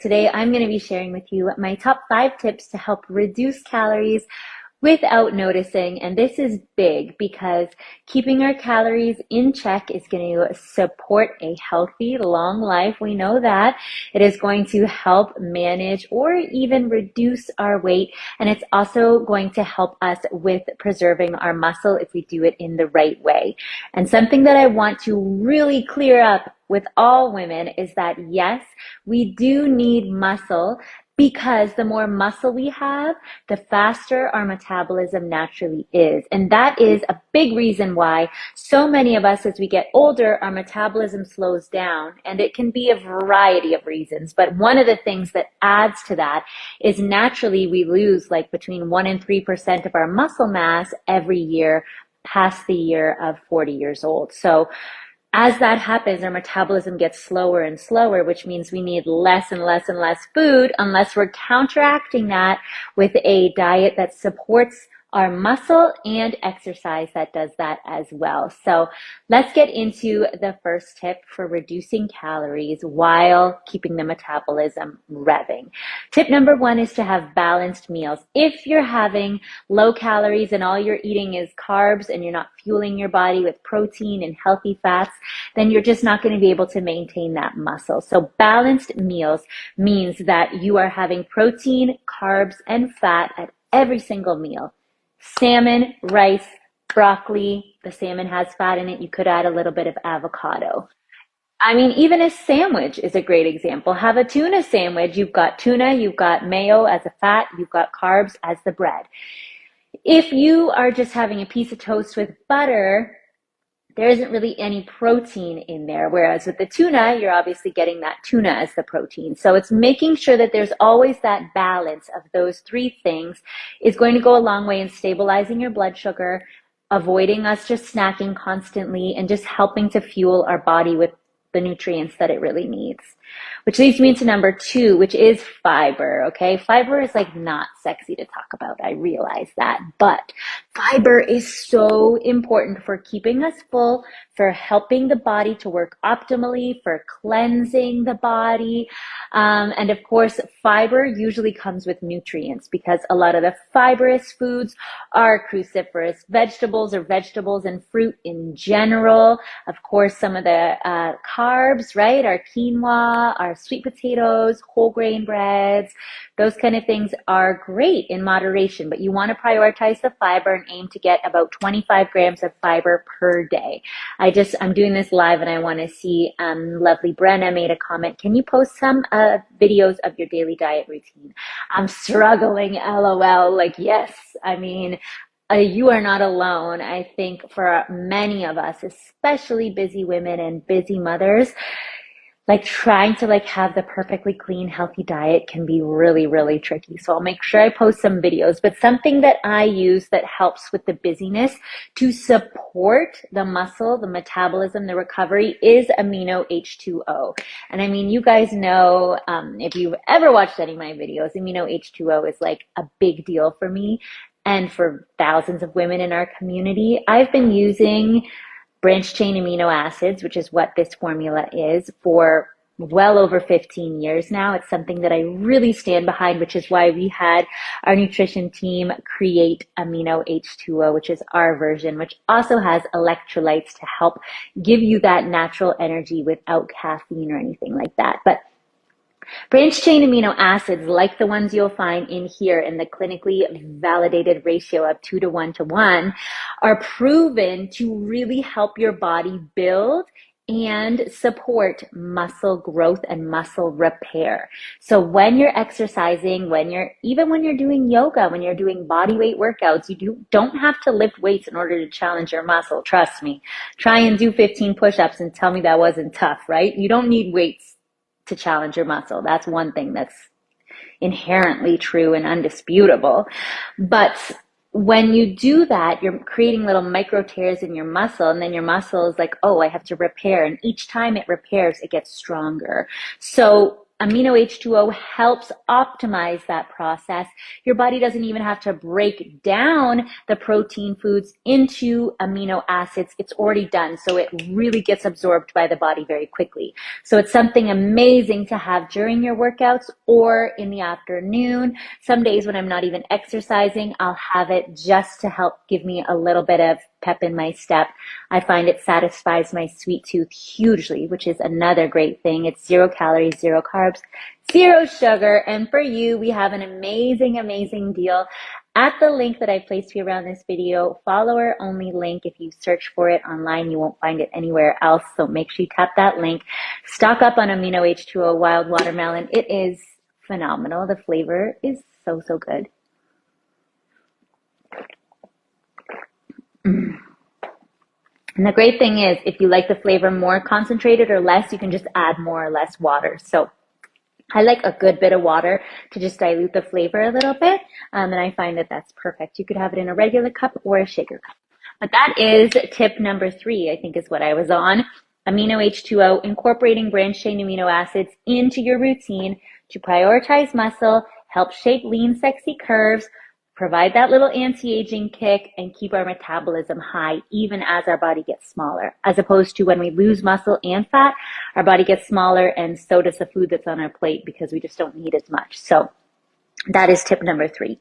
Today, I'm going to be sharing with you my top 5 tips to help reduce calories without noticing. And this is big because keeping our calories in check is going to support a healthy, long life. We know that it is going to help manage or even reduce our weight. And it's also going to help us with preserving our muscle if we do it in the right way. And something that I want to really clear up with all women is that yes, we do need muscle, because the more muscle we have, the faster our metabolism naturally is. And that is a big reason why so many of us, as we get older, our metabolism slows down. And it can be a variety of reasons. But one of the things that adds to that is naturally we lose like between 1% and 3% of our muscle mass every year past the year of 40 years old. So as that happens, our metabolism gets slower and slower, which means we need less and less and less food unless we're counteracting that with a diet that supports our muscle and exercise that does that as well. So let's get into the first tip for reducing calories while keeping the metabolism revving. Tip number 1 is to have balanced meals. If you're having low calories and all you're eating is carbs and you're not fueling your body with protein and healthy fats, then you're just not going to be able to maintain that muscle. So balanced meals means that you are having protein, carbs, and fat at every single meal. Salmon, rice, broccoli. The salmon has fat in it. You could add a little bit of avocado. I mean, even a sandwich is a great example. Have a tuna sandwich. You've got tuna, you've got mayo as a fat, you've got carbs as the bread. If you are just having a piece of toast with butter, there isn't really any protein in there. Whereas with the tuna, you're obviously getting that tuna as the protein. So it's making sure that there's always that balance of those 3 things is going to go a long way in stabilizing your blood sugar, avoiding us just snacking constantly, and just helping to fuel our body with the nutrients that it really needs. Which leads me into number 2, which is fiber, okay? Fiber is like not sexy to talk about, I realize that, but fiber is so important for keeping us full, for helping the body to work optimally, for cleansing the body. And of course, fiber usually comes with nutrients because a lot of the fibrous foods are cruciferous vegetables or vegetables and fruit in general. Of course, some of the carbs, right, our quinoa, our sweet potatoes, whole grain breads, those kind of things are great in moderation, but you want to prioritize the fiber and aim to get about 25 grams of fiber per day. I'm doing this live and I want to see, lovely Brenna made a comment. Can you post some videos of your daily diet routine? I'm struggling, LOL. Like, yes, I mean, you are not alone. I think for many of us, especially busy women and busy mothers, like trying to have the perfectly clean, healthy diet can be really, really tricky. So I'll make sure I post some videos, but something that I use that helps with the busyness to support the muscle, the metabolism, the recovery is Amino H2O. And I mean, you guys know, if you've ever watched any of my videos, Amino H2O is like a big deal for me and for thousands of women in our community. I've been using branched chain amino acids, which is what this formula is, for well over 15 years now. It's something that I really stand behind, which is why we had our nutrition team create Amino H2O, which is our version, which also has electrolytes to help give you that natural energy without caffeine or anything like that. But branched chain amino acids, like the ones you'll find in here in the clinically validated ratio of 2 to 1 to 1, are proven to really help your body build and support muscle growth and muscle repair. So when you're exercising, even when you're doing yoga, when you're doing body weight workouts, you don't have to lift weights in order to challenge your muscle. Trust me. Try and do 15 push-ups and tell me that wasn't tough, right? You don't need weights to challenge your muscle. That's one thing that's inherently true and undisputable. But when you do that, you're creating little micro tears in your muscle, and then your muscle is like, oh, I have to repair. And each time it repairs, it gets stronger. So Amino H2O helps optimize that process. Your body doesn't even have to break down the protein foods into amino acids. It's already done, so it really gets absorbed by the body very quickly. So it's something amazing to have during your workouts or in the afternoon. Some days when I'm not even exercising, I'll have it just to help give me a little bit of pep in my step. I find it satisfies my sweet tooth hugely, which is another great thing. It's 0 calories, 0 carbs, 0 sugar. And for you, we have an amazing, amazing deal at the link that I placed here around this video. Follower only link. If you search for it online, you won't find it anywhere else. So make sure you tap that link. Stock up on Amino H2O Wild Watermelon. It is phenomenal. The flavor is so, so good. And the great thing is, if you like the flavor more concentrated or less, you can just add more or less water. So I like a good bit of water to just dilute the flavor a little bit. And I find that that's perfect. You could have it in a regular cup or a shaker cup. But that is tip number 3, I think is what I was on. Amino H2O, incorporating branched chain amino acids into your routine to prioritize muscle, help shape lean, sexy curves, provide that little anti-aging kick, and keep our metabolism high even as our body gets smaller. As opposed to when we lose muscle and fat, our body gets smaller, and so does the food that's on our plate because we just don't need as much. So that is tip number 3.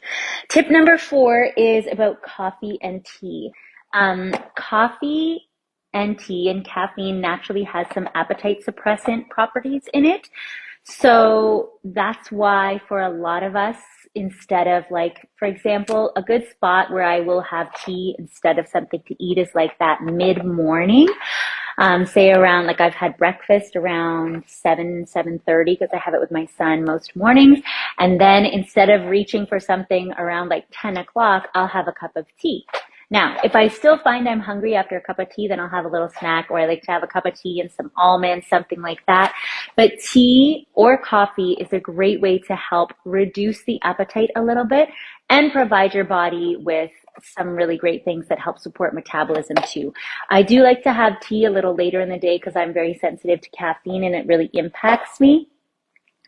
Tip number 4 is about coffee and tea. Coffee and tea and caffeine naturally has some appetite suppressant properties in it. So that's why for a lot of us, instead of, like, for example, a good spot where I will have tea instead of something to eat is like that mid-morning. Say around, like, I've had breakfast around 7:30 because I have it with my son most mornings. And then instead of reaching for something around like 10 o'clock, I'll have a cup of tea. Now, if I still find I'm hungry after a cup of tea, then I'll have a little snack, or I like to have a cup of tea and some almonds, something like that. But tea or coffee is a great way to help reduce the appetite a little bit and provide your body with some really great things that help support metabolism too. I do like to have tea a little later in the day because I'm very sensitive to caffeine and it really impacts me.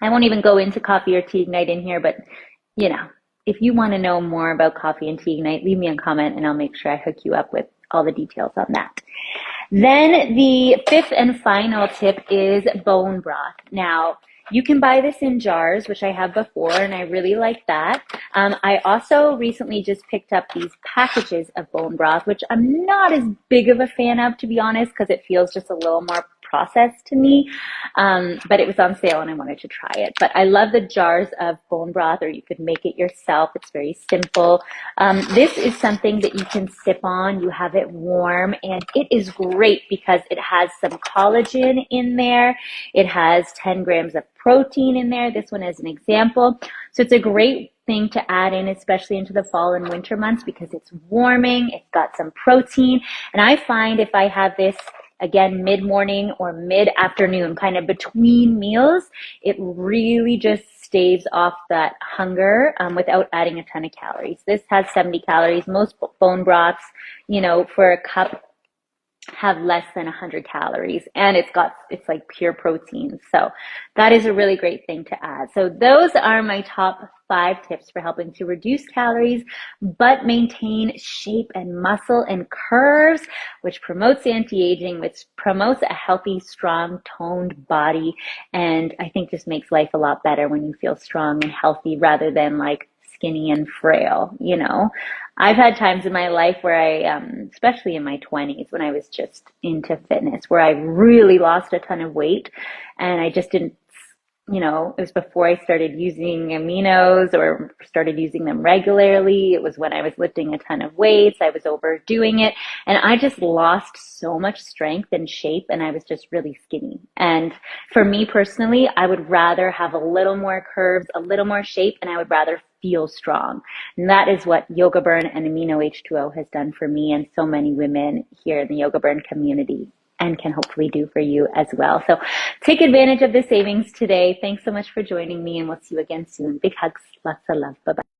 I won't even go into coffee or tea ignite in here, but you know, if you want to know more about coffee and tea ignite, leave me a comment and I'll make sure I hook you up with all the details on that. Then the 5th and final tip is bone broth. Now, you can buy this in jars, which I have before, and I really like that. I also recently just picked up these packages of bone broth, which I'm not as big of a fan of, to be honest, because it feels just a little more processed to me. But it was on sale and I wanted to try it. But I love the jars of bone broth, or you could make it yourself. It's very simple. This is something that you can sip on. You have it warm, and it is great because it has some collagen in there. It has 10 grams of protein in there. This one is an example. So it's a great thing to add in, especially into the fall and winter months, because it's warming. It's got some protein. And I find if I have this, again, mid-morning or mid-afternoon, kind of between meals, it really just staves off that hunger without adding a ton of calories. This has 70 calories. Most bone broths, you know, for a cup have less than 100 calories, and it's like pure protein. So that is a really great thing to add. So those are my top 5 tips for helping to reduce calories but maintain shape and muscle and curves, which promotes anti-aging, which promotes a healthy, strong, toned body, and I think just makes life a lot better when you feel strong and healthy rather than like skinny and frail. You know, I've had times in my life where I, especially in my 20s when I was just into fitness, where I really lost a ton of weight and I just didn't, you know, it was before I started using aminos or started using them regularly. It was when I was lifting a ton of weights. I was overdoing it, and I just lost so much strength and shape, and I was just really skinny. And for me personally, I would rather have a little more curves, a little more shape, and I would rather feel strong. And that is what Yoga Burn and Amino H2O has done for me and so many women here in the Yoga Burn community, and can hopefully do for you as well. So take advantage of the savings today. Thanks so much for joining me, and we'll see you again soon. Big hugs, lots of love. Bye-bye.